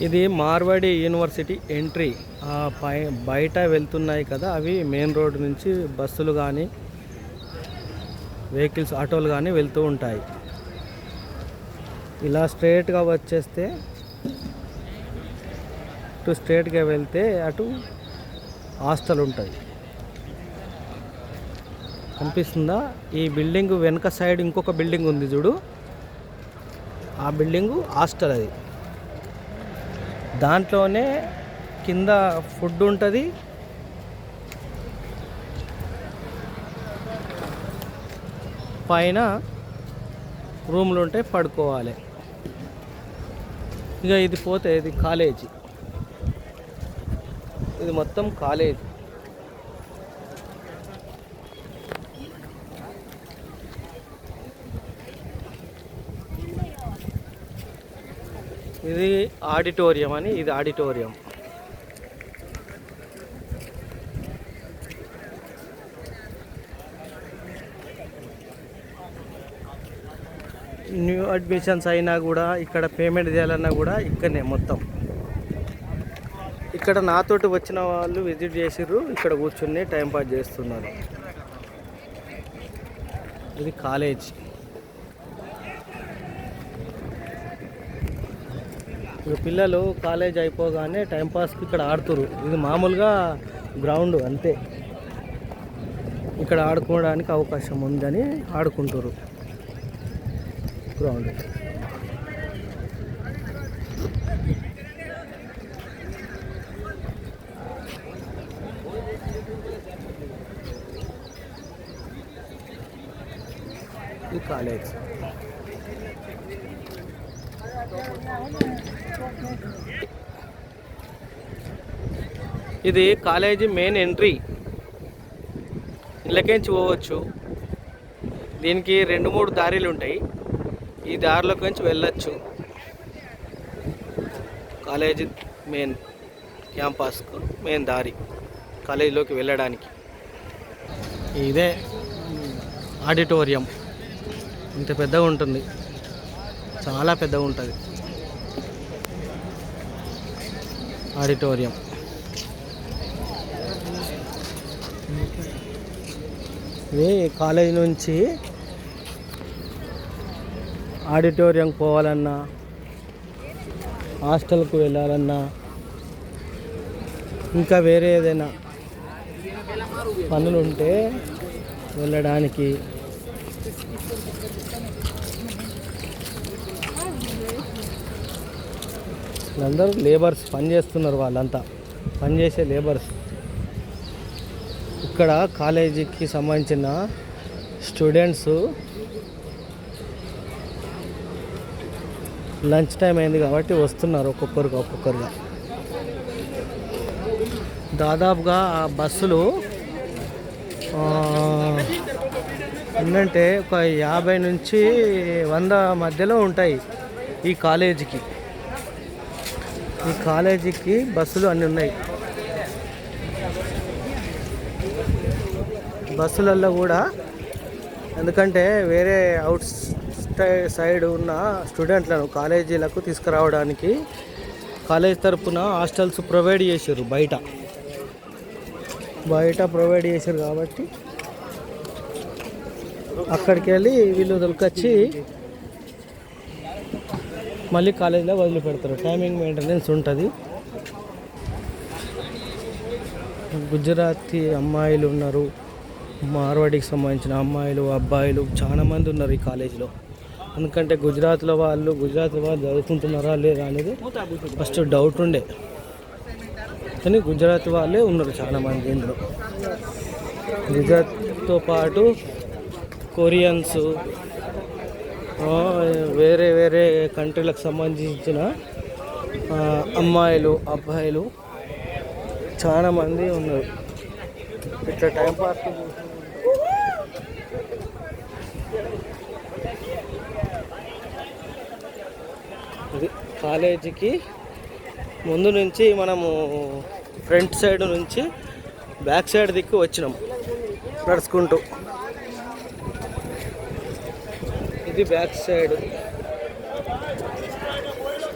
ఇది Marwadi university entry. బయట వెళ్తున్నాయి కదా, అవి మెయిన్ రోడ్ నుంచి బస్సులు కానీ వెహికల్స్ ఆటోలు కానీ వెళ్తూ ఉంటాయి. ఇలా స్ట్రైట్గా వచ్చేస్తే స్ట్రైట్గా వెళ్తే అటు హాస్టల్ ఉంటుంది. కనిపిస్తుందా? ఈ బిల్డింగ్ వెనక సైడ్ ఇంకొక బిల్డింగ్ ఉంది చూడు, ఆ బిల్డింగు హాస్టల్. అది దాంట్లోనే కింద ఫుడ్ ఉంటుంది, పైన రూమ్లు ఉంటాయి, పడుకోవాలి. ఇక ఇది పోతే ఇది కాలేజీ. ఇది మొత్తం కాలేజీ. ఇది ఆడిటోరియం అని, ఇది ఆడిటోరియం. న్యూ అడ్మిషన్స్ అయినా కూడా, ఇక్కడ పేమెంట్ చేయాలన్నా కూడా ఇక్కడనే మొత్తం. ఇక్కడ నాతోటి వచ్చిన వాళ్ళు విజిట్ చేసిర్రు, ఇక్కడ కూర్చుని టైంపాస్ చేస్తున్నారు. ఇది కాలేజ్. ఇక పిల్లలు కాలేజ్ అయిపోగానే టైంపాస్కి ఇక్కడ ఆడుతురు. ఇది మామూలుగా గ్రౌండ్ అంతే, ఇక్కడ ఆడుకోవడానికి అవకాశం ఉందని ఆడుకుంటారు. గ్రౌండ్ ఈ కాలేజ్. ఇది కాలేజీ మెయిన్ ఎంట్రీ. ఇళ్ళకేంచి పోవచ్చు. దీనికి 2-3 దారిలు ఉంటాయి. ఈ దారిలోకి నుంచి వెళ్ళచ్చు కాలేజీ మెయిన్ క్యాంపస్కు. మెయిన్ దారి కాలేజీలోకి వెళ్ళడానికి. ఇదే ఆడిటోరియం. ఇంత పెద్దగా ఉంటుంది, చాలా పెద్దగా ఉంటుంది ఆడిటోరియం. ఇది కాలేజ్ నుంచి ఆడిటోరియంకి పోవాలన్నా, హాస్టల్కు వెళ్ళాలన్నా, ఇంకా వేరే ఏదైనా పనులు ఉంటే వెళ్ళడానికి అందరూ లేబర్స్ పని చేస్తున్నారు. వాళ్ళంతా పనిచేసే లేబర్స్. ఇక్కడ కాలేజీకి సంబంధించిన స్టూడెంట్స్ లంచ్ టైం అయింది కాబట్టి వస్తున్నారు ఒక్కొక్కరుగా. దాదాపుగా ఆ బస్సులు ఏంటంటే ఒక 50 నుంచి 100 మధ్యలో ఉంటాయి ఈ కాలేజీకి. ఈ కాలేజీకి బస్సులు అన్నీ ఉన్నాయి. బస్సులలో కూడా, ఎందుకంటే వేరే అవుట్ సైడ్ ఉన్న స్టూడెంట్లను కాలేజీలకు తీసుకురావడానికి కాలేజ్ తరఫున హాస్టల్స్ ప్రొవైడ్ చేశారు. బయట ప్రొవైడ్ చేశారు కాబట్టి అక్కడికి వెళ్ళి వీళ్ళు దొరికొచ్చి మళ్ళీ కాలేజీలో వదిలిపెడతారు. టైమింగ్ మెయింటెనెన్స్ ఉంటుంది. గుజరాతీ అమ్మాయిలు ఉన్నారు, మార్వాడికి సంబంధించిన అమ్మాయిలు, అబ్బాయిలు చాలా మంది ఉన్నారు ఈ కాలేజీలో. ఎందుకంటే గుజరాత్ వాళ్ళు చదువుకుంటున్నారా లేదా అనేది ఫస్ట్ డౌట్ ఉండే, కానీ గుజరాత్ వాళ్ళే ఉన్నారు చాలామంది ఇందులో. గుజరాత్తో పాటు కొరియన్స్, వేరే వేరే కంట్రీలకు సంబంధించిన అమ్మాయిలు, అబ్బాయిలు చాలామంది ఉన్నారు. ఇట్లా టైంపాస్ ఇది కాలేజీకి ముందు నుంచి మనము ఫ్రంట్ సైడ్ నుంచి బ్యాక్ సైడ్ దిక్కు వచ్చినాం నడుచుకుంటూ. ఇది బ్యాక్ సైడ్.